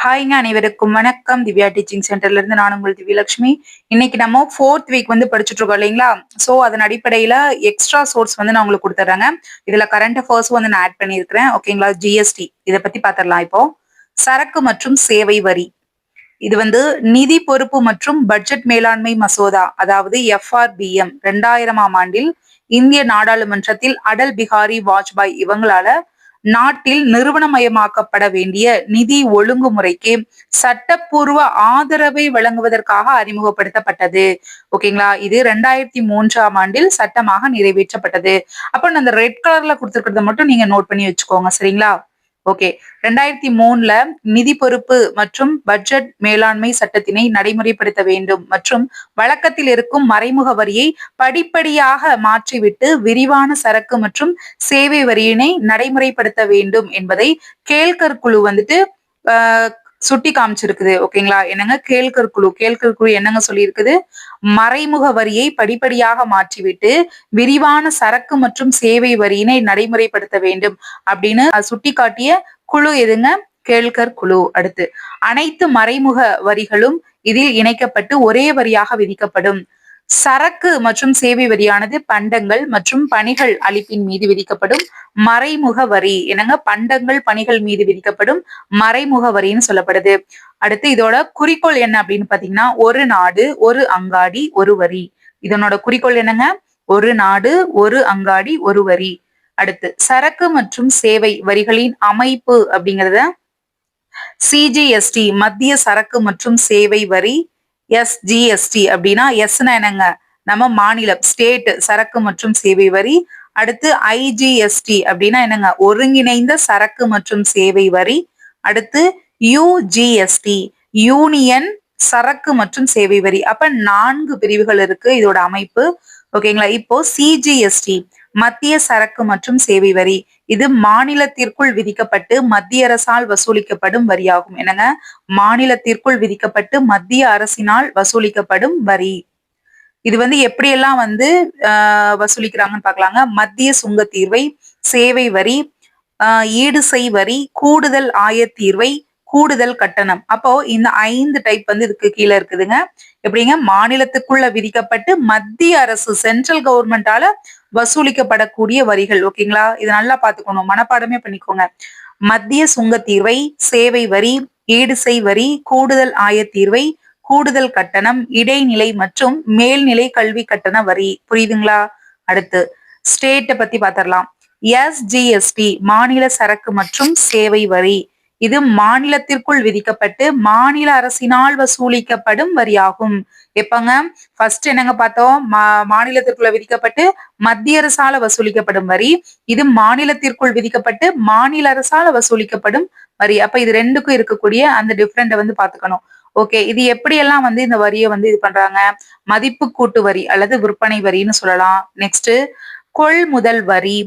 ஹாய்ங்க அனைவருக்கும் வணக்கம். திவ்யா டீச்சிங் சென்டர்ல இருந்து நான் உங்கள் திவ்யலட்சுமி. இன்னைக்கு நம்ம 4th வீக் படிச்சுட்டு இருக்கோம் இல்லைங்களா? சோ அதன் அடிப்படையில எக்ஸ்ட்ரா சோர்ஸ் நான் உங்களுக்கு கொடுத்துட்றேங்க. இதுல கரண்ட் அஃபேர்ஸ் நான் ஆட் பண்ணியிருக்கிறேன். ஓகேங்களா? ஜிஎஸ்டி இத பத்தி பாத்திரலாம் இப்போ. சரக்கு மற்றும் சேவை வரி. இது நிதி பொறுப்பு மற்றும் பட்ஜெட் மேலாண்மை மசோதா, அதாவது எஃப்ஆர்பிஎம் 2000ஆம் ஆண்டில் இந்திய நாடாளுமன்றத்தில் அடல் பிகாரி வாஜ்பாய் இவங்களால நாட்டில் நிறுவனமயமாக்கப்பட வேண்டிய நிதி ஒழுங்குமுறைக்கு சட்டப்பூர்வ ஆதரவை வழங்குவதற்காக அறிமுகப்படுத்தப்பட்டது. ஓகேங்களா? இது 2003ஆம் ஆண்டில் சட்டமாக நிறைவேற்றப்பட்டது. அப்ப அந்த ரெட் கலர்ல கொடுத்திருக்கிறத மட்டும் நீங்க நோட் பண்ணி வச்சுக்கோங்க. சரிங்களா? ஓகே. 2003ல நிதி பொறுப்பு மற்றும் பட்ஜெட் மேலாண்மை சட்டத்தினை நடைமுறைப்படுத்த வேண்டும் மற்றும் வழக்கத்தில் இருக்கும் மறைமுக வரியை படிப்படியாக மாற்றிவிட்டு விரிவான சரக்கு மற்றும் சேவை வரியினை நடைமுறைப்படுத்த வேண்டும் என்பதை கேல்கர் குழு சுட்டி காமிச்சிருக்குது. ஓகேங்களா? என்னங்க கேல்கர் குழு என்னங்க சொல்லியிருக்குது? மறைமுக வரியை படிப்படியாக மாற்றிவிட்டு விரிவான சரக்கு மற்றும் சேவை வரியினை நடைமுறைப்படுத்த வேண்டும் அப்படின்னு சுட்டிக்காட்டிய குழு எதுங்க? கேல்கர் குழு. அடுத்து, அனைத்து மறைமுக வரிகளும் இதில் இணைக்கப்பட்டு ஒரே வரியாக விதிக்கப்படும். சரக்கு மற்றும் சேவை வரியானது பண்டங்கள் மற்றும் பணிகள் அளிப்பின் மீது விதிக்கப்படும் மறைமுக வரி. என்னங்க? பண்டங்கள் பணிகள் மீது விதிக்கப்படும் மறைமுக வரின்னு சொல்லப்படுது. அடுத்து, இதோட குறிக்கோள் என்ன அப்படின்னு பாத்தீங்கன்னா, ஒரு நாடு ஒரு அங்காடி ஒரு வரி. இதனோட குறிக்கோள் என்னங்க? ஒரு நாடு ஒரு அங்காடி ஒரு வரி. அடுத்து, சரக்கு மற்றும் சேவை வரிகளின் அமைப்பு அப்படிங்கறத சிஜிஎஸ்டி மத்திய சரக்கு மற்றும் சேவை வரி. எஸ்ஜிஎஸ்டி அப்படின்னா எஸ்னா என்னங்க? நம்ம மாநிலம் ஸ்டேட் சரக்கு மற்றும் சேவை வரி. அடுத்து ஐஜிஎஸ்டி அப்படின்னா என்னங்க? ஒருங்கிணைந்த சரக்கு மற்றும் சேவை வரி. அடுத்து யுஜிஎஸ்டி யூனியன் சரக்கு மற்றும் சேவை வரி. அப்ப 4 பிரிவுகள் இருக்கு இதோட அமைப்பு. ஓகேங்களா? இப்போ சிஜிஎஸ்டி மத்திய சரக்கு மற்றும் சேவை வரி. இது மாநிலத்திற்குள் விதிக்கப்பட்டு மத்திய அரசால் வசூலிக்கப்படும் வரியாகும். என்னங்க? மாநிலத்திற்குள் விதிக்கப்பட்டு மத்திய அரசினால் வசூலிக்கப்படும் வரி. இது எப்படியெல்லாம் வசூலிக்கிறாங்கன்னு பாக்கலாங்க. மத்திய சுங்க தீர்வை, சேவை வரி, ஈடு செய் வரி, கூடுதல் ஆயத்தீர்வை, கூடுதல் கட்டணம். அப்போ இந்த 5 டைப் இதுக்கு கீழே இருக்குதுங்க. எப்படிங்க? மாநிலத்துக்குள்ள விதிக்கப்பட்டு மத்திய அரசு சென்ட்ரல் கவர்மெண்டால வசூலிக்கப்படக்கூடிய வரிகள். ஓகேங்களா? இது நல்லா பாத்துக்கணும், மனப்பாடமே பண்ணிக்கோங்க. மத்திய சுங்க தீர்வை, சேவை வரி, ஈடு செய் வரி, கூடுதல் ஆயத்தீர்வை, கூடுதல் கட்டணம், இடைநிலை மற்றும் மேல்நிலை கல்வி கட்டண வரி. புரியுதுங்களா? அடுத்து ஸ்டேட்டை பத்தி பாத்திரலாம். எஸ்ஜிஎஸ்டி மாநில சரக்கு மற்றும் சேவை வரி. இது மாநிலத்திற்குள் விதிக்கப்பட்டு மாநில அரசினால் வசூலிக்கப்படும் வரியாகும். எப்பங்க? ஃபர்ஸ்ட் என்னங்க பார்த்தோம்? மாநிலத்திற்குள்ள விதிக்கப்பட்டு மத்திய அரசால வசூலிக்கப்படும் வரி. இது மாநிலத்திற்குள் விதிக்கப்பட்டு மாநில அரசால வசூலிக்கப்படும் வரி. அப்ப இது ரெண்டுக்கும் இருக்கக்கூடிய அந்த டிஃபரெண்ட் பாத்துக்கணும். ஓகே. இது எப்படியெல்லாம் இந்த வரியை இது பண்றாங்க? மதிப்பு கூட்டு வரி அல்லது விற்பனை வரின்னு சொல்லலாம். நெக்ஸ்ட் கொள்முதல் வரி,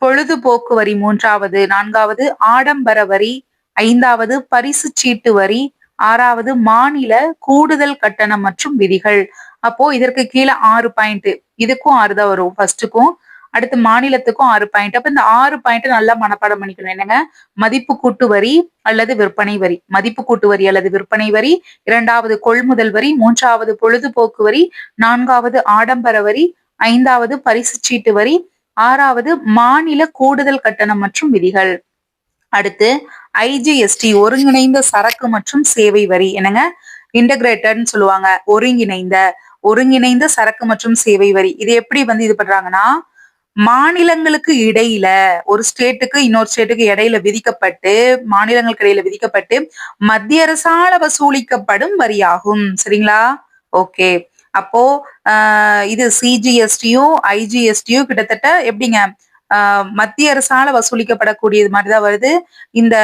பொழுதுபோக்கு வரி 3வது, 4வது ஆடம்பர வரி, 5வது பரிசு சீட்டு வரி, 6வது மாநில கூடுதல் கட்டணம் மற்றும் விதிகள். அப்போ இதற்கு கீழே 6 பாயிண்ட். இதுக்கும் 6 தான் வரும் ஃபர்ஸ்டுக்கும். அடுத்து மாநிலத்துக்கும் 6 பாயிண்ட். அப்ப இந்த 6 பாயிண்ட் நல்லா மனப்பாடம் பண்ணிக்கணும். என்னங்க? மதிப்பு கூட்டு வரி அல்லது விற்பனை வரி, மதிப்பு கூட்டு வரி அல்லது விற்பனை வரி, 2வது கொள்முதல் வரி, 3வது பொழுதுபோக்கு வரி, 4வது ஆடம்பர வரி, 5வது பரிசு சீட்டு வரி, 6வது மாநில கூடுதல் கட்டணம் மற்றும் விதிகள். அடுத்து ஐஜிஎஸ்டி ஒருங்கிணைந்த சரக்கு மற்றும் சேவை வரி. என்னங்க? இன்டகிரேட்டட்னு சொல்லுவாங்க. ஒருங்கிணைந்த சரக்கு மற்றும் சேவை வரி. இது எப்படி இது பண்றாங்கன்னா, மாநிலங்களுக்கு இடையில ஒரு ஸ்டேட்டுக்கு இன்னொரு ஸ்டேட்டுக்கு இடையில விதிக்கப்பட்டு, மாநிலங்களுக்கு இடையில விதிக்கப்பட்டு மத்திய அரசால வசூலிக்கப்படும் வரியாகும். சரிங்களா? ஓகே. அப்போ இது சிஜிஎஸ்டியும் ஐஜிஎஸ்டியும் கிட்டத்தட்ட எப்படிங்க? மத்திய அரசால வசூலிக்கப்படக்கூடியது மாதிரிதான் வருது. இந்த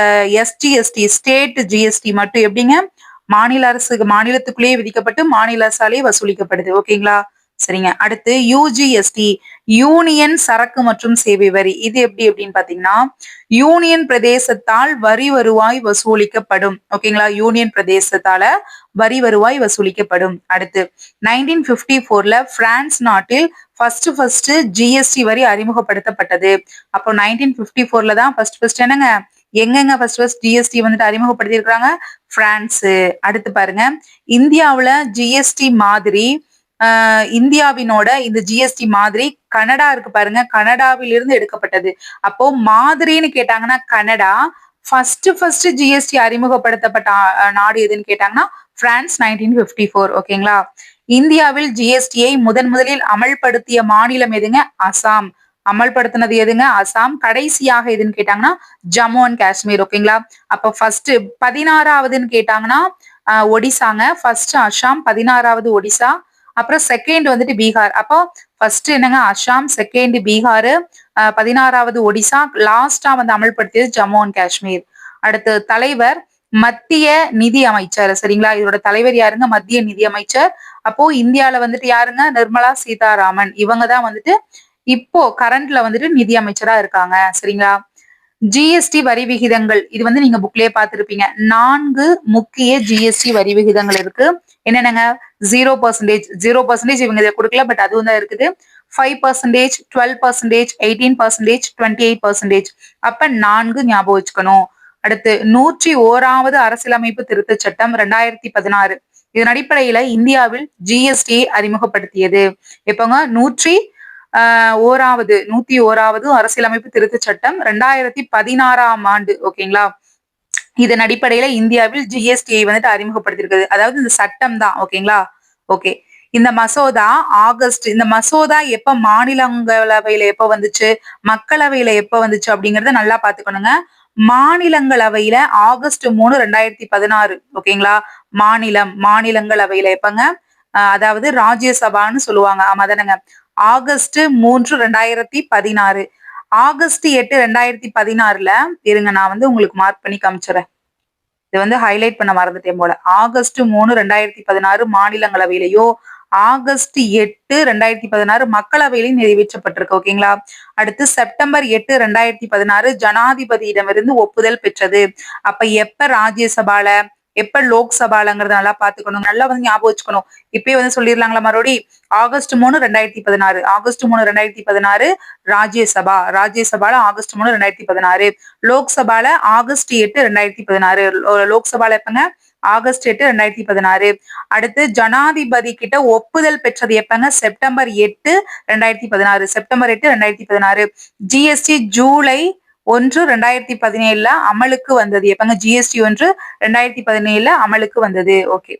எஸ்ஜிஎஸ்டி ஸ்டேட் ஜிஎஸ்டி மட்டும் எப்படிங்க? மாநிலத்துக்குள்ளேயே விதிக்கப்பட்டு மாநில அரசாலே வசூலிக்கப்படுது. ஓகேங்களா? சரிங்க. அடுத்து யுஜிஎஸ்டி யூனியன் சரக்கு மற்றும் சேவை வரி. இது எப்படி அப்படின்னு பாத்தீங்கன்னா, யூனியன் பிரதேசத்தால் வரி வருவாய் வசூலிக்கப்படும். ஓகேங்களா? யூனியன் பிரதேசத்தால வரி வருவாய் வசூலிக்கப்படும். அடுத்து 1954ல பிரான்ஸ் நாட்டில் ஃபர்ஸ்ட் ஜிஎஸ்டி வரி அறிமுகப்படுத்தப்பட்டது. அப்போ 1954ல தான் ஃபர்ஸ்ட் என்னங்க? எங்கெங்க ஃபர்ஸ்ட் ஃபர்ஸ்ட் ஜிஎஸ்டி வந்துட்டு அறிமுகப்படுத்தி இருக்காங்க? பிரான்ஸ். அடுத்து பாருங்க, இந்தியாவுல ஜிஎஸ்டி மாதிரி இந்தியாவினோட இந்த ஜிஎஸ்டி மாதிரி கனடா இருக்கு பாருங்க, கனடாவிலிருந்து எடுக்கப்பட்டது. அப்போ மாதிரின்னு கேட்டாங்கன்னா கனடா, ஃபர்ஸ்ட் ஃபர்ஸ்ட் ஜிஎஸ்டி அறிமுகப்படுத்தப்பட்ட நாடு எதுன்னு கேட்டாங்கன்னா பிரான்ஸ் 1954. ஓகேங்களா? இந்தியாவில் ஜிஎஸ்டியை முதலில் அமல்படுத்திய மாநிலம் எதுங்க? அசாம். அமல்படுத்தினது எதுங்க? அசாம். கடைசியாக எதுன்னு கேட்டாங்கன்னா ஜம்மு அண்ட் காஷ்மீர். ஓகேங்களா? அப்ப ஃபர்ஸ்ட் 16வதுன்னு கேட்டாங்கன்னா ஒடிசாங்க. ஃபர்ஸ்ட் அசாம், 16வது ஒடிசா, அப்புறம் செகண்ட் வந்துட்டு பீகார். அப்போ ஃபர்ஸ்ட் என்னங்க? அசாம், செகண்ட் பீகார், 16வது ஒடிசா, லாஸ்டா வந்து அமல்படுத்தியது ஜம்மு அண்ட் காஷ்மீர். அடுத்து தலைவர் மத்திய நிதி அமைச்சர். சரிங்களா? இதோட தலைவர் யாருங்க? மத்திய நிதி அமைச்சர். அப்போ இந்தியால வந்துட்டு யாருங்க? நிர்மலா சீதாராமன். இவங்க தான் வந்துட்டு இப்போ கரண்ட்ல வந்துட்டு நிதி அமைச்சரா இருக்காங்க. சரிங்களா? ஜிஎஸ்டி வரி விகிதங்கள் இது வந்து நீங்க புக்லயே பார்த்திருப்பீங்க. 4 முக்கிய ஜிஎஸ்டி வரி விகிதங்கள் இருக்கு. என்னென்னங்க? 0%, 0% இவங்க இதை கொடுக்கல, பட் அதுவும் தான் இருக்குது. 5%, 12%, 18%, 28%. அப்ப 4 ஞாபகம் வச்சுக்கணும். அடுத்து 101வது அரசியலமைப்பு திருத்த சட்டம் 2016. இதன் அடிப்படையில இந்தியாவில் ஜிஎஸ்டி அறிமுகப்படுத்தியது. எப்பங்க? 101வது அரசியலமைப்பு திருத்த சட்டம் 2016ஆம் ஆண்டு. ஓகேங்களா? இதன் அடிப்படையில இந்தியாவில் ஜிஎஸ்டியை வந்துட்டு அறிமுகப்படுத்திருக்கிறது. அதாவது இந்த சட்டம் தான். ஓகேங்களா? ஓகே. இந்த மசோதா எப்ப மாநிலங்களவையில எப்ப வந்துச்சு, மக்களவையில எப்ப வந்துச்சு அப்படிங்கறத நல்லா பாத்துக்கணுங்க. மாநிலங்களவையில ஆகஸ்ட் 3, 2016. ஓகேங்களா? மாநிலங்களவையில எப்பங்க? அதாவது ராஜ்யசபான்னு சொல்லுவாங்க. ஆமா தானங்க? ஆகஸ்ட் 3, 2016. ஆகஸ்ட் 8, 2016ல இருங்க, நான் வந்து உங்களுக்கு மார்க் பண்ணி காமிச்சுறேன். இது வந்து ஹைலைட் பண்ண மறந்துட்டேன் போல. ஆகஸ்ட் 3, 2016 மாநிலங்களவையிலயோ, ஆகஸ்ட் 8, 2016 மக்களவையிலையும் நிறைவேற்றப்பட்டிருக்கு. ஓகேங்களா? அடுத்து செப்டம்பர் 8, 2016 ஜனாதிபதியிடமிருந்து ஒப்புதல் பெற்றது. அப்ப எப்ப ராஜ்யசபால, எப்ப லோக்சபாலங்கிறத நல்லா பாத்துக்கணும். நல்லா வந்து ஞாபகம் வச்சுக்கணும். இப்பயே வந்து சொல்லிடலாங்களா மறுபடி? ஆகஸ்ட் 3, 2016. ஆகஸ்ட் 3, 2016 ராஜ்யசபால ஆகஸ்ட் 3, 2016. லோக்சபால ஆகஸ்ட் 8, 2016. லோக்சபால எப்பங்க? ஆகஸ்ட் 8, 2016. அடுத்து ஜனாதிபதி கிட்ட ஒப்புதல் பெற்றது எப்பங்க? செப்டம்பர் 8, 2016. செப்டம்பர் 8, 2016. ஜிஎஸ்டி ஜூலை 1, 2017 அமலுக்கு வந்தது. எப்பங்க? ஜிஎஸ்டி 1, 2017 அமலுக்கு வந்தது. ஓகே.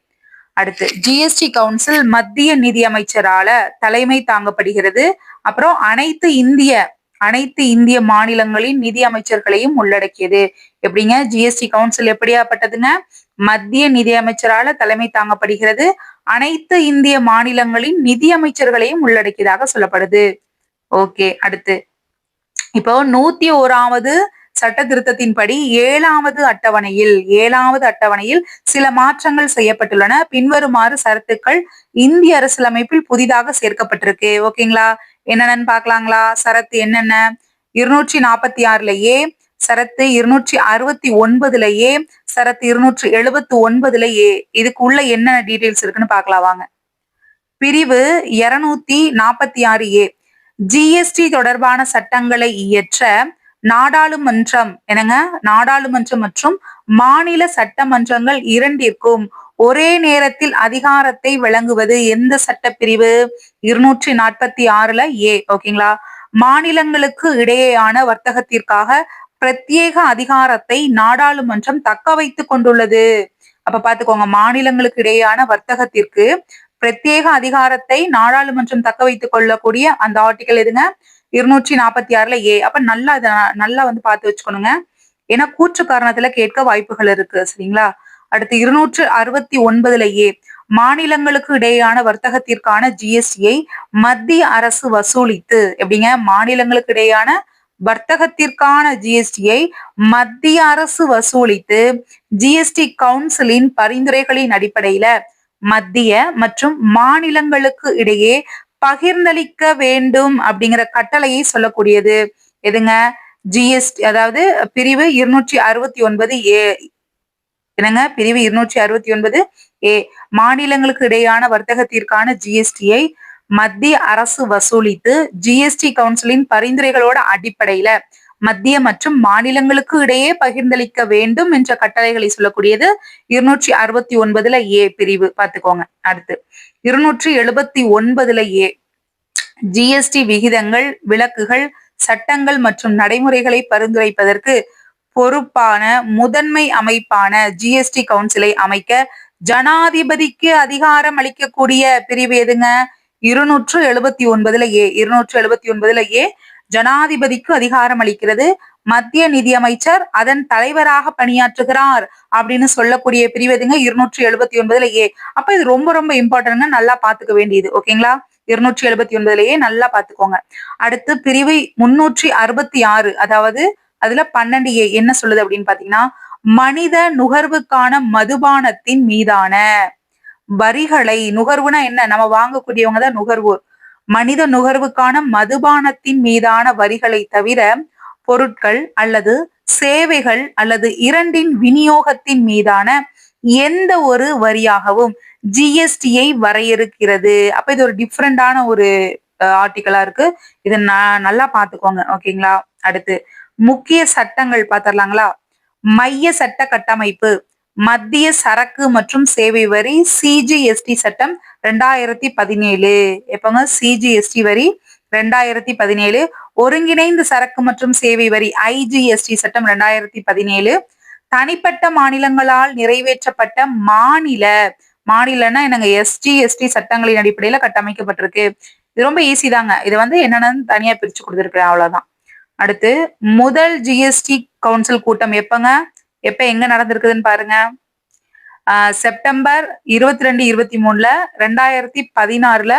அடுத்து ஜிஎஸ்டி கவுன்சில் மத்திய நிதி அமைச்சரால தலைமை தாங்கப்படுகிறது. அப்புறம் அனைத்து இந்திய மாநிலங்களின் நிதி அமைச்சர்களையும் உள்ளடக்கியது. எப்படிங்க? ஜிஎஸ்டி கவுன்சில் எப்படியாப்பட்டதுங்க? மத்திய நிதி அமைச்சரால தலைமை தாங்கப்படுகிறது. அனைத்து இந்திய மாநிலங்களின் நிதி அமைச்சர்களையும் உள்ளடக்கியதாக சொல்லப்படுது. ஓகே. அடுத்து இப்போ 101வது சட்ட திருத்தத்தின்படி 7வது அட்டவணையில் சில மாற்றங்கள் செய்யப்பட்டுள்ளன. பின்வருமாறு சரத்துக்கள் இந்திய அரசியலமைப்பில் புதிதாக சேர்க்கப்பட்டிருக்கு. ஓகேங்களா? என்னென்னு பாக்கலாங்களா? சரத்து என்னென்ன? 246 சரத்து 269 சரத்து 279 இதுக்குள்ள என்ன டீடைல்ஸ் இருக்குன்னு பாக்கலாம் வாங்க. பிரிவு 246 ஜிஎஸ்டி தொடர்பான சட்டங்களை இயற்ற நாடாளுமன்றம் மற்றும் மாநில சட்டமன்றங்கள் இரண்டிற்கும் ஒரே நேரத்தில் அதிகாரத்தை வழங்குவது எந்த சட்டப்பிரிவு? 246 ஓகேங்களா? மாநிலங்களுக்கு இடையேயான வர்த்தகத்திற்காக பிரத்யேக அதிகாரத்தை நாடாளுமன்றம் தக்க வைத்துக் கொண்டுள்ளது. அப்ப பாத்துக்கோங்க, மாநிலங்களுக்கு இடையேயான வர்த்தகத்திற்கு பிரத்யேக அதிகாரத்தை நாடாளுமன்றம் தக்க வைத்துக் கொள்ளக்கூடிய அந்த ஆர்டிகல் எதுங்க? 246 அப்ப நல்லா வந்து பார்த்து வச்சுக்கணுங்க. ஏன்னா கூற்று காரணத்துல கேட்க வாய்ப்புகள் இருக்கு. சரிங்களா? அடுத்து 269 மாநிலங்களுக்கு இடையேயான வர்த்தகத்திற்கான ஜிஎஸ்டியை மத்திய அரசு வசூலித்து. எப்படிங்க? மாநிலங்களுக்கு இடையேயான வர்த்தகத்திற்கான ஜிஎஸ்டியை மத்திய அரசு வசூலித்து ஜிஎஸ்டி கவுன்சிலின் பரிந்துரைகளின் அடிப்படையில மத்திய மற்றும் மாநிலங்களுக்கு இடையே பகிர்ந்தளிக்க வேண்டும் அப்படிங்கிற கட்டளையை சொல்லக்கூடியது எதுங்க? ஜிஎஸ்டி. அதாவது பிரிவு 269 என்னங்க? பிரிவு 269 மாநிலங்களுக்கு இடையான வர்த்தகத்திற்கான ஜிஎஸ்டியை மத்திய அரசு வசூலித்து ஜிஎஸ்டி கவுன்சிலின் பரிந்துரைகளோட அடிப்படையில மத்திய மற்றும் மாநிலங்களுக்கு இடையே பகிர்ந்தளிக்க வேண்டும் என்ற கட்டளைகளை சொல்லக்கூடியது 269 ஏ பிரிவு பாத்துக்கோங்க. அடுத்து 279 ஏ ஜிஎஸ்டி விகிதங்கள், விலக்குகள், சட்டங்கள் மற்றும் நடைமுறைகளை பரிந்துரைப்பதற்கு பொறுப்பான முதன்மை அமைப்பான ஜிஎஸ்டி கவுன்சிலை அமைக்க ஜனாதிபதிக்கு அதிகாரம் அளிக்கக்கூடிய பிரிவு எதுங்க? 279 ஏ. 279 ஏ ஜனாதிபதிக்கு அதிகாரம் அளிக்கிறது. மத்திய நிதியமைச்சர் அதன் தலைவராக பணியாற்றுகிறார் அப்படின்னு சொல்லக்கூடிய பிரிவு எதுங்க? 279 ஏ. அப்ப இது ரொம்ப ரொம்ப இம்பார்ட்டன்ட்ங்க, நல்லா பாத்துக்க வேண்டியது. ஓகேங்களா? 279 ஏ நல்லா பாத்துக்கோங்க. அடுத்து பிரிவு 366, அதாவது அதுல 12 ஏ என்ன சொல்லுது அப்படின்னு பாத்தீங்கன்னா, மனித நுகர்வுக்கான மதுபானத்தின் மீதான வரிகளை, நுகர்வுனா என்ன? நம்ம வாங்கக்கூடியவங்க தான் நுகர்வோர். மனித நுகர்வுக்கான மதுபானத்தின் மீதான வரிகளை தவிர பொருட்கள் அல்லது சேவைகள் அல்லது இரண்டின் விநியோகத்தின் மீதான எந்த ஒரு வரியாகவும் ஜிஎஸ்டியை வரையறுக்கிறது. அப்ப இது ஒரு டிஃப்ரெண்டான ஒரு ஆர்டிக்கலா இருக்கு. இதை நல்லா பாத்துக்கோங்க. ஓகேங்களா? அடுத்து முக்கிய சட்டங்கள் பாத்திரலாங்களா? மைய சட்ட கட்டமைப்பு, மத்திய சரக்கு மற்றும் சேவை வரி சிஜிஎஸ்டி சட்டம் 2017. எப்பங்க? சிஜிஎஸ்டி வரி 2017. ஒருங்கிணைந்த சரக்கு மற்றும் சேவை வரி ஐஜிஎஸ்டி சட்டம் 2017. தனிப்பட்ட மாநிலங்களால் நிறைவேற்றப்பட்ட மாநிலன்னா என்னங்க? எஸ்ஜிஎஸ்டி சட்டங்களின் அடிப்படையில கட்டமைக்கப்பட்டிருக்கு. இது ரொம்ப ஈஸி தாங்க. இது என்னன்னு தனியா பிரிச்சு கொடுத்துருக்கேன், அவ்வளவுதான். அடுத்து முதல் ஜிஎஸ்டி கவுன்சில் கூட்டம் எப்பங்க? எங்க நடந்திருக்குதுன்னு பாருங்க. செப்டம்பர் 22, 23 2016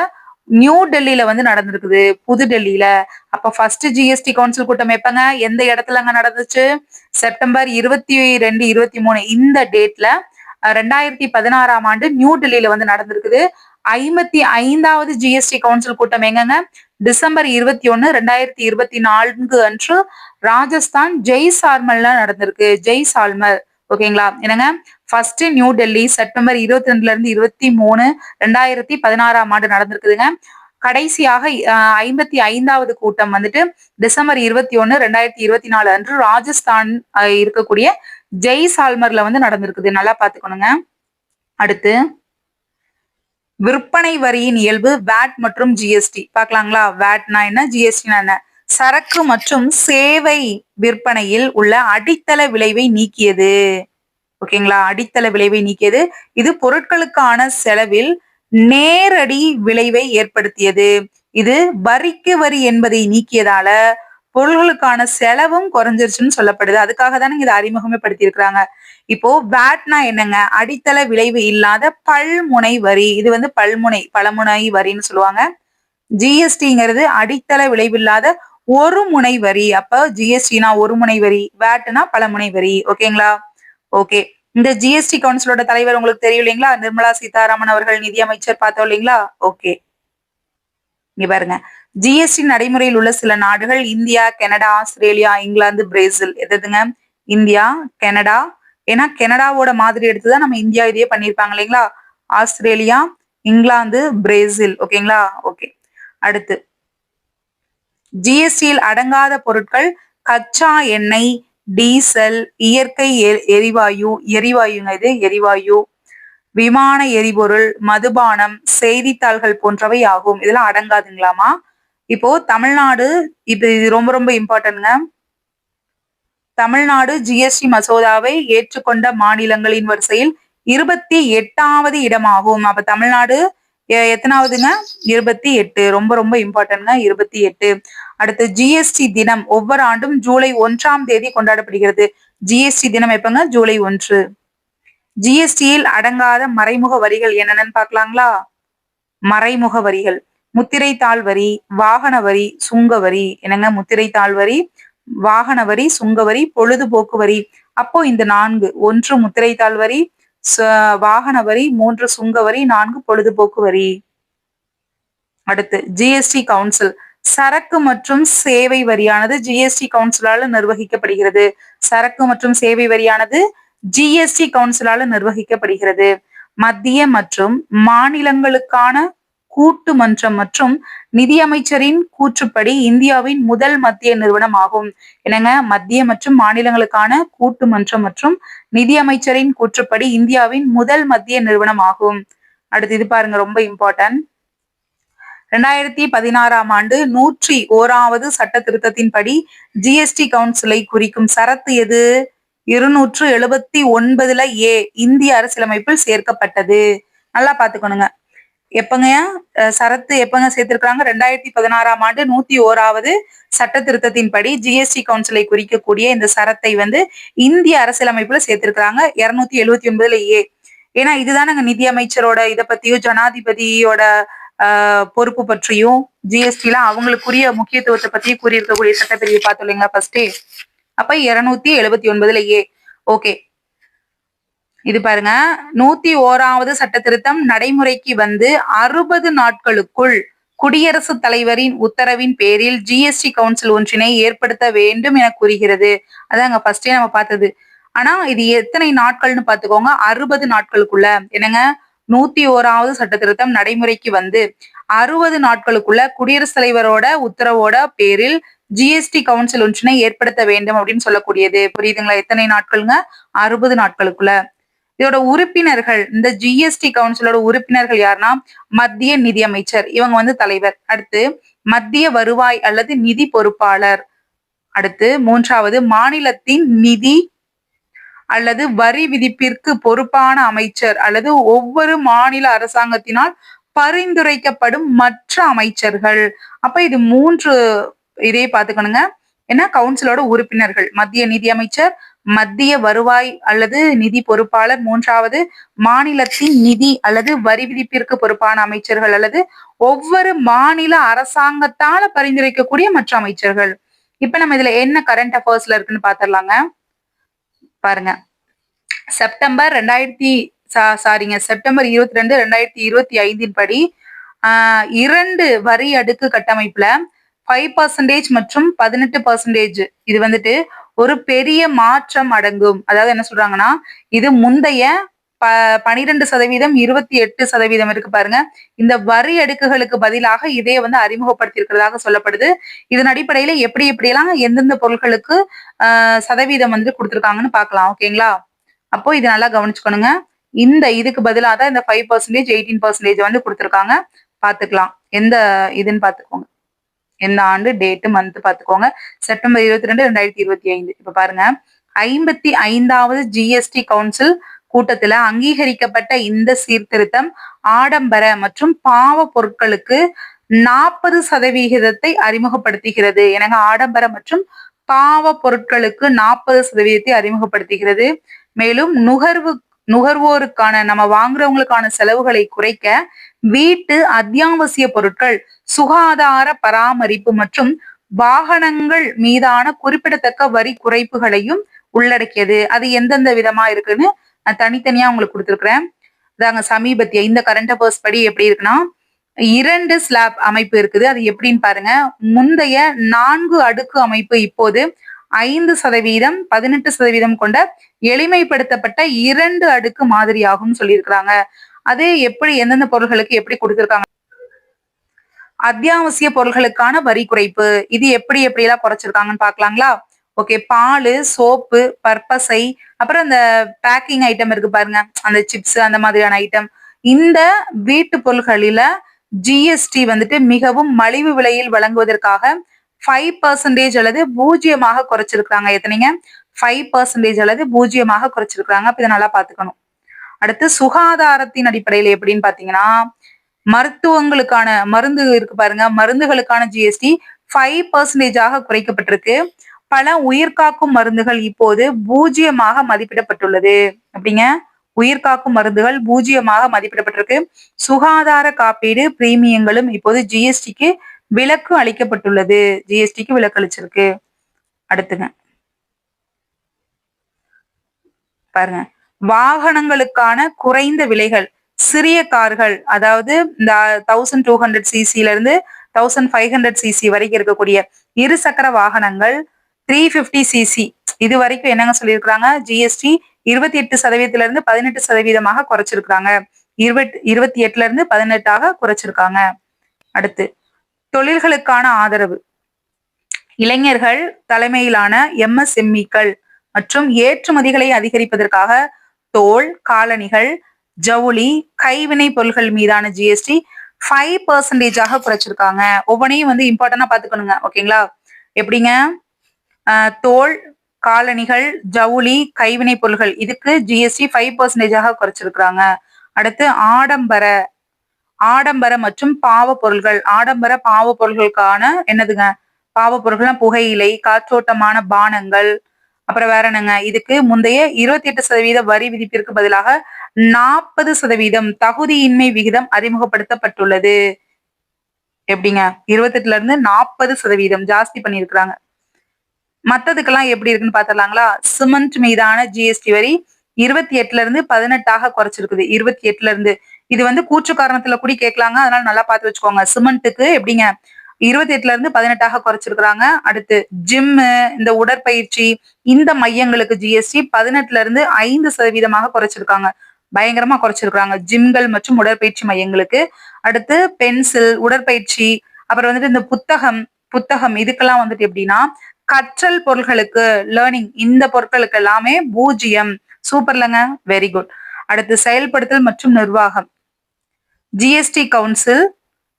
நியூ டெல்லியில நடந்திருக்குது, புது டெல்லியில. அப்ப ஃபர்ஸ்ட் ஜிஎஸ்டி கவுன்சில் கூட்டம் எப்பங்க? எந்த இடத்துலங்க நடந்துச்சு? செப்டம்பர் 22, 23 இந்த டேட்ல 2016ஆம் ஆண்டு நியூ டெல்லியில நடந்திருக்குது. 55வது ஜிஎஸ்டி கவுன்சில் கூட்டம் எங்கங்க? டிசம்பர் 21, 2024 அன்று ராஜஸ்தான் ஜெய்சால்மர்ல நடந்திருக்கு. ஜெய்சால்மர். ஓகேங்களா? என்னங்க? ஃபர்ஸ்ட் நியூ டெல்லி செப்டம்பர் 22ல இருந்து 23, 2016ஆம் ஆண்டு நடந்திருக்குதுங்க. கடைசியாக 55வது கூட்டம் டிசம்பர் 21, 2024 அன்று ராஜஸ்தான் இருக்கக்கூடிய ஜெய்சால்மர்ல நடந்திருக்குது. நல்லா பாத்துக்கணுங்க. அடுத்து விற்பனை வரியின் இயல்பு, வேட் மற்றும் ஜிஎஸ்டி பார்க்கலாங்களா? வேட்னா என்ன? ஜிஎஸ்டினா என்ன? சரக்கு மற்றும் சேவை விற்பனையில் உள்ள அடித்தள விளைவை நீக்கியது. ஓகேங்களா? அடித்தள விளைவை நீக்கியது. இது பொருட்களுக்கான செலவில் நேரடி விளைவை ஏற்படுத்தியது. இது வரிக்கு வரி என்பதை நீக்கியதால பொருள்களுக்கான செலவும் குறைஞ்சிருச்சுன்னு சொல்லப்படுது. அதுக்காக தானே இதை அறிமுகமே படுத்தியிருக்கிறாங்க. இப்போ வேட்னா என்னங்க? அடித்தள விளைவு இல்லாத பல்முனை வரி. இது பலமுனை வரின்னு சொல்லுவாங்க. ஜிஎஸ்டிங்கிறது அடித்தள விளைவில்லாத ஒரு முனை வரி. அப்ப ஜிஎஸ்டினா ஒரு முனை வரி, வேட்னா பலமுனை வரி. ஓகேங்களா? ஓகே. இந்த ஜிஎஸ்டி கவுன்சிலோட தலைவர் உங்களுக்கு தெரியும் இல்லைங்களா? நிர்மலா சீதாராமன் அவர்கள், நிதியமைச்சர். பார்த்தோம் இல்லைங்களா? ஓகே. இங்க பாருங்க, ஜிஎஸ்டி நடைமுறையில் உள்ள சில நாடுகள் India, Canada, Australia, England, Brazil. எதுங்க? India, Canada. ஏன்னா கனடாவோட மாதிரி எடுத்துதான் நம்ம இந்தியா இதையே பண்ணிருப்பாங்க இல்லைங்களா? Australia, England, Brazil. ஓகேங்களா? ஓகே. அடுத்து ஜிஎஸ்டியில் அடங்காத பொருட்கள் கச்சா எண்ணெய், டீசல், இயற்கை எரிவாயுங்க, இது எரிவாயு, விமான எரிபொருள், மதுபானம், செய்தித்தாள்கள் போன்றவை ஆகும். இதெல்லாம் அடங்காதுங்களாமா. இப்போ தமிழ்நாடு, இது ரொம்ப ரொம்ப இம்பார்ட்டன்ட்ங்க. தமிழ்நாடு ஜிஎஸ்டி மசோதாவை ஏற்றுக்கொண்ட மாநிலங்களின் வரிசையில் 28வது இடமாகும். அப்ப தமிழ்நாடு எத்தனாவதுங்க? 28. ரொம்ப ரொம்ப இம்பார்ட்டன்ட்ங்க, 28. அடுத்து ஜிஎஸ்டி தினம் ஒவ்வொரு ஆண்டும் ஜூலை 1ஆம் தேதி கொண்டாடப்படுகிறது. ஜிஎஸ்டி தினம் எப்பங்க? ஜூலை 1. ஜிஎஸ்டியில் அடங்காத மறைமுக வரிகள் என்னென்னு பார்க்கலாங்களா? மறைமுக வரிகள்: முத்திரை தாள் வரி, வாகன வரி, சுங்க வரி. என்னங்க? முத்திரை தாள் வரி, வாகன வரி, சுங்க வரி, பொழுதுபோக்கு வரி. அப்போ இந்த 4: 1 முத்திரை தாள் வரி, வாகன வரி, 3 சுங்க வரி, 4 பொழுதுபோக்கு வரி. அடுத்து ஜிஎஸ்டி கவுன்சில். சரக்கு மற்றும் சேவை வரியானது ஜிஎஸ்டி கவுன்சிலால நிர்வகிக்கப்படுகிறது. சரக்கு மற்றும் சேவை வரியானது ஜிஎஸ்டி கவுன்சிலால நிர்வகிக்கப்படுகிறது. மத்திய மற்றும் மாநிலங்களுக்கான கூட்டு மன்றம் மற்றும் நிதியமைச்சரின் கூற்றுப்படி இந்தியாவின் முதல் மத்திய நிறுவனம் ஆகும். என்னங்க, மத்திய மற்றும் மாநிலங்களுக்கான கூட்டு மன்றம் மற்றும் நிதியமைச்சரின் கூற்றுப்படி இந்தியாவின் முதல் மத்திய நிறுவனம் ஆகும். அடுத்து இது பாருங்க, ரொம்ப இம்பார்ட்டன்ட். 2016ஆம் ஆண்டு 101வது சட்ட திருத்தத்தின்படி ஜிஎஸ்டி கவுன்சிலை குறிக்கும் சரத்து எது? 279ல ஏ இந்திய அரசியலமைப்பில் சேர்க்கப்பட்டது. நல்லா பாத்துக்கணுங்க. எப்பங்க சரத்து எப்பங்க சேர்த்திருக்காங்க? 2016ஆம் ஆண்டு 101வது சட்ட திருத்தத்தின்படி ஜிஎஸ்டி கவுன்சிலை குறிக்கக்கூடிய இந்த சரத்தை வந்து இந்திய அரசியலமைப்புல சேர்த்திருக்காங்க 279ல ஏ. ஏன்னா இதுதானங்க நிதியமைச்சரோட இதை பத்தியும் ஜனாதிபதியோட பொறுப்பு பற்றியும் ஜிஎஸ்டி அவங்களுக்குரிய முக்கியத்துவத்தை பத்தியும் கூறியிருக்கக்கூடிய சட்டப்பிரிவு பார்த்தோம் ஃபர்ஸ்டே. அப்ப 279ல ஏ. ஓகே, இது பாருங்க, 101வது சட்ட திருத்தம் நடைமுறைக்கு வந்து 60 நாட்களுக்குள் குடியரசுத் தலைவரின் உத்தரவின் பேரில் ஜிஎஸ்டி கவுன்சில் ஒன்றினை ஏற்படுத்த வேண்டும் என கூறுகிறது. அதாங்க ஃபர்ஸ்டே நம்ம பார்த்தது. ஆனா இது எத்தனை நாட்கள்னு பாத்துக்கோங்க, 60 நாட்களுக்குள்ள. என்னங்க, 101வது சட்ட திருத்தம் நடைமுறைக்கு வந்து 60 நாட்களுக்குள்ள குடியரசுத் தலைவரோட உத்தரவோட பேரில் ஜிஎஸ்டி கவுன்சில் ஒன்றினை ஏற்படுத்த வேண்டும் அப்படின்னு சொல்லக்கூடியது. புரியுதுங்களா? எத்தனை நாட்களுங்க? 60 நாட்களுக்குள்ள. இதோட உறுப்பினர்கள், இந்த ஜிஎஸ்டி கவுன்சிலோட உறுப்பினர்கள் யாருன்னா மத்திய நிதியமைச்சர், இவங்க வந்து தலைவர். அடுத்து மத்திய வருவாய் அல்லது நிதி பொறுப்பாளர். அடுத்து 3வது மாநிலத்தின் நிதி அல்லது வரி விதிப்பிற்கு பொறுப்பான அமைச்சர் அல்லது ஒவ்வொரு மாநில அரசாங்கத்தினால் பரிந்துரைக்கப்படும் மற்ற அமைச்சர்கள். அப்ப இது 3 இதே பாத்துக்கணுங்க. ஏன்னா கவுன்சிலோட உறுப்பினர்கள் மத்திய நிதியமைச்சர், மத்திய வருவாய் அல்லது நிதி பொறுப்பாளர், 3வது மாநிலத்தின் நிதி அல்லது வரி விதிப்பிற்கு பொறுப்பான அமைச்சர்கள் அல்லது ஒவ்வொரு மாநில அரசாங்கத்தால பரிந்துரைக்கக்கூடிய மற்ற அமைச்சர்கள். இப்ப நம்ம இதுல என்ன கரண்ட் அஃபேர்ஸ்ல இருக்குன்னு பாத்திரலாங்க. பாருங்க, செப்டம்பர் 22 2025 படி 2 வரி அடுக்கு கட்டமைப்புல 5% மற்றும் 18% இது வந்துட்டு ஒரு பெரிய மாற்றம் அடங்கும். அதாவது என்ன சொல்றாங்கன்னா, இது முந்தைய 12%, 28% இருக்கு பாருங்க. இந்த வரி அடுக்குகளுக்கு பதிலாக இதே வந்து அறிமுகப்படுத்தி இருக்கிறதாக சொல்லப்படுது. இதன் அடிப்படையில எப்படியெல்லாம் எந்தெந்த பொருட்களுக்கு சதவீதம் வந்து கொடுத்திருக்காங்கன்னு பாக்கலாம். ஓகேங்களா? அப்போ இது நல்லா கவனிச்சுக்கணுங்க. இந்த இதுக்கு பதிலாக தான் இந்த 5%, 18% வந்து கொடுத்திருக்காங்க. பாத்துக்கலாம் எந்த இதுன்னு பாத்துக்கோங்க. எந்த ஆண்டு, டேட், மந்த் பாத்துக்கோங்க. செப்டம்பர் 22, 2025. இப்ப பாருங்க, 55வது ஜிஎஸ்டி கவுன்சில் கூட்டத்துல அங்கீகரிக்கப்பட்ட இந்த சீர்திருத்தம் ஆடம்பர மற்றும் பாவ பொருட்களுக்கு 40% அறிமுகப்படுத்துகிறது. எனக்கு ஆடம்பர மற்றும் பாவ பொருட்களுக்கு 40% அறிமுகப்படுத்துகிறது. மேலும் நுகர்வோருக்கான, நம்ம வாங்குறவங்களுக்கான செலவுகளை குறைக்க வீட்டு அத்தியாவசிய பொருட்கள், சுகாதார பராமரிப்பு மற்றும் வாகனங்கள் மீதான குறிப்பிடத்தக்க வரி குறைப்புகளையும் உள்ளடக்கியது. அது எந்தெந்த விதமா இருக்குன்னு நான் தனித்தனியா உங்களுக்கு கொடுத்துருக்கிறேன். அதாங்க சமீபத்திய இந்த கரண்ட் அஃபேர்ஸ் படி எப்படி இருக்குன்னா, 2 ஸ்லாப் அமைப்பு இருக்குது. அது எப்படின்னு பாருங்க. முந்தைய 4 அடுக்கு அமைப்பு இப்போது 5%, 18% கொண்ட எளிமைப்படுத்தப்பட்ட 2 அடுக்கு மாதிரி ஆகும் சொல்லியிருக்கிறாங்க. அது எப்படி, எந்தெந்த பொருள்களுக்கு எப்படி கொடுத்திருக்காங்க? அத்தியாவசிய பொருள்களுக்கான வரி குறைப்பு இது எப்படியெல்லாம் குறைச்சிருக்காங்கன்னு பாக்கலாங்களா? ஓகே, பால், சோப்பு, பற்பசை, அப்புறம் இந்த பேக்கிங் ஐட்டம் இருக்கு பாருங்க, அந்த சிப்ஸ், அந்த மாதிரியான ஐட்டம். இந்த வீட்டு பொருள்களில ஜிஎஸ்டி வந்துட்டு மிகவும் மலிவு விலையில் வழங்குவதற்காக 5% அல்லது 0% குறைச்சிருக்காங்க. எத்தனைங்க? 5% அல்லது 0% குறைச்சிருக்காங்க. அப்ப இதை நல்லா பாத்துக்கணும். அடுத்து சுகாதாரத்தின் அடிப்படையில் எப்படின்னு பாத்தீங்கன்னா, மருத்துவங்களுக்கான மருந்து இருக்கு பாருங்க, மருந்துகளுக்கான ஜிஎஸ்டி 5% குறைக்கப்பட்டிருக்கு. பல உயிர்காக்கும் மருந்துகள் இப்போது 0% மதிப்பிடப்பட்டுள்ளது. அப்படிங்க, உயிர்காக்கும் மருந்துகள் 0% மதிப்பிடப்பட்டிருக்கு. சுகாதார காப்பீடு பிரீமியங்களும் இப்போது ஜிஎஸ்டிக்கு விலக்கு அளிக்கப்பட்டுள்ளது. ஜிஎஸ்டிக்கு விலக்கு அளிச்சிருக்கு. அடுத்துங்க பாருங்க, வாகனங்களுக்கான குறைந்த விலைகள், சிறிய கார்கள், அதாவது இந்த 1200cc இருந்து 1500cc வரைக்கும் இருக்கக்கூடிய இருசக்கர வாகனங்கள் 350cc இது வரைக்கும் என்னங்க சொல்லியிருக்கிறாங்க? ஜிஎஸ்டி 28% இருந்து 18% குறைச்சிருக்கிறாங்க. 28ல இருந்து 18ஆக குறைச்சிருக்காங்க. அடுத்து தொழில்களுக்கான ஆதரவு. இளைஞர்கள் தலைமையிலான MSMEக்கள் மற்றும் ஏற்றுமதிகளை அதிகரிப்பதற்காக தோல், காலணிகள், ஜவுளி, கைவினை பொருட்கள் மீதான GST 5% குறைச்சிருக்காங்க. ஒவ்வொன்றையும் வந்து இம்பார்ட்டன்டா பாத்துக்கணுங்க. ஓகேங்களா? எப்படிங்க? தோல், காலணிகள், ஜவுளி, கைவினை பொருட்கள் இதுக்கு GST 5% குறைச்சிருக்காங்க. அடுத்து ஆடம்பர மற்றும் பாவ பொருள்கள். ஆடம்பர பாவ பொருள்களுக்கான என்னதுங்க? பாவ பொருள்கள்னா புகையிலை, காற்றோட்டமான பானங்கள், அப்புறம் வேற என்னங்க? இதுக்கு முந்தைய 28% வரி விதிப்பிற்கு பதிலாக 40% தகுதியின்மை விகிதம் அறிமுகப்படுத்தப்பட்டுள்ளது. எப்படிங்க? 28ல இருந்து 40% ஜாஸ்தி பண்ணியிருக்கிறாங்க. மத்ததுக்கெல்லாம் எப்படி இருக்குன்னு பாத்துடலாங்களா? சிமெண்ட் மீதான GST வரி 28ல இருந்து 18ஆக குறைச்சிருக்குது. 28ல இருந்து. இது வந்து கூற்று காரணத்துல கூட கேட்கலாங்க. அதனால நல்லா பார்த்து வச்சுக்கோங்க. சிமெண்ட்டுக்கு எப்படிங்க? 28ல இருந்து 18ஆக குறைச்சிருக்கிறாங்க. அடுத்து ஜிம்மு, இந்த உடற்பயிற்சி இந்த மையங்களுக்கு GST 18ல இருந்து 5% குறைச்சிருக்காங்க. பயங்கரமா குறைச்சிருக்காங்க. ஜிம்கள் மற்றும் உடற்பயிற்சி மையங்களுக்கு. அடுத்து பென்சில், உடற்பயிற்சி, அப்புறம் வந்துட்டு இந்த புத்தகம் இதுக்கெல்லாம் வந்துட்டு எப்படின்னா கற்றல் பொருள்களுக்கு லேர்னிங் இந்த பொருட்களுக்கு எல்லாமே 0. சூப்பர்லங்க. Very good. அடுத்து செயல்படுத்தல் மற்றும் நிர்வாகம். GST கவுன்சில்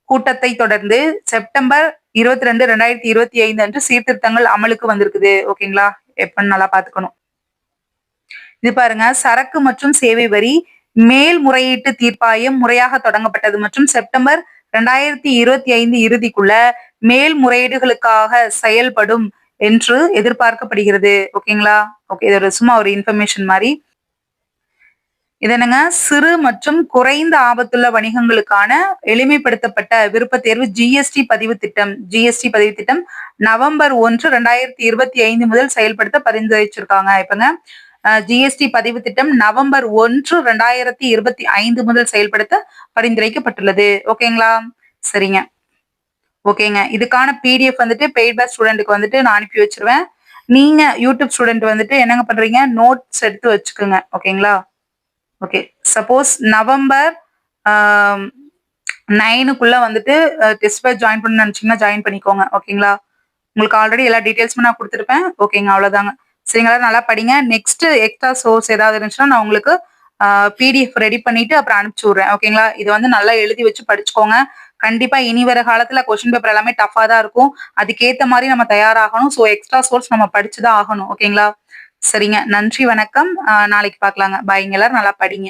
கூட்டத்தை தொடர்ந்து செப்டம்பர் 22, 2025 அன்று சீர்திருத்தங்கள் அமலுக்கு வந்திருக்குது. ஓகேங்களா? எப்பன்னு நல்லா பாத்துக்கணும். இது பாருங்க, சரக்கு மற்றும் சேவை வரி மேல்முறையீட்டு தீர்ப்பாயம் முறையாக தொடங்கப்பட்டது மற்றும் செப்டம்பர் 2025 இறுதிக்குள்ள மேல்முறையீடுகளுக்காக செயல்படும் என்று எதிர்பார்க்கப்படுகிறது. ஓகேங்களா? ஓகே, இது சும்மா ஒரு இன்ஃபர்மேஷன் மாதிரி. இது என்னங்க? சிறு மற்றும் குறைந்த ஆபத்துள்ள வணிகங்களுக்கான எளிமைப்படுத்தப்பட்ட விருப்ப தேர்வு GST பதிவு திட்டம் நவம்பர் 1, 2025 முதல் செயல்படுத்த பரிந்துரைச்சிருக்காங்க. இப்பங்க GST பதிவு திட்டம் நவம்பர் 1, 2025 முதல் செயல்படுத்த பரிந்துரைக்கப்பட்டுள்ளது. ஓகேங்களா? சரிங்க. ஓகேங்க. இதுக்கான PDF வந்துட்டு பெய்ட் பேட்ச் ஸ்டூடெண்ட்க்கு வந்துட்டு நான் அனுப்பி வச்சிருவேன். நீங்க யூடியூப் ஸ்டூடெண்ட் வந்துட்டு என்னங்க பண்றீங்க? நோட்ஸ் எடுத்து வச்சுக்கோங்க. ஓகேங்களா? ஓகே. சப்போஸ் நவம்பர் 9க்குள்ள வந்துட்டு டெஸ்ட் பேட்ச் ஜாயின் பண்ணணும்னு நினைச்சீங்கன்னா ஜாயின் பண்ணிக்கோங்க. ஓகேங்களா? உங்களுக்கு ஆல்ரெடி எல்லா டீடைல்ஸுமே நான் கொடுத்துருப்பேன். ஓகேங்க. அவ்வளவுதாங்க. சரிங்களா? நல்லா படிங்க. நெக்ஸ்ட் எக்ஸ்ட்ரா சோர்ஸ் ஏதாவது இருந்துச்சுன்னா நான் உங்களுக்கு PDF ரெடி பண்ணிட்டு அப்புறம் அனுப்பிச்சு விடுறேன். ஓகேங்களா? இது வந்து நல்லா எழுதி வச்சு படிச்சுக்கோங்க. கண்டிப்பா இனி வர காலத்துல கொஸ்டின் பேப்பர் எல்லாமே டஃபா தான் இருக்கும். அதுக்கேத்த மாதிரி நம்ம தயாராகணும். ஸோ எக்ஸ்ட்ரா சோர்ஸ் நம்ம படிச்சுதான் ஆகணும். ஓகேங்களா? சரிங்க. நன்றி, வணக்கம். நாளைக்கு பார்க்கலாங்க. பாய்ங்க. எல்லாரும் நல்லா படிங்க.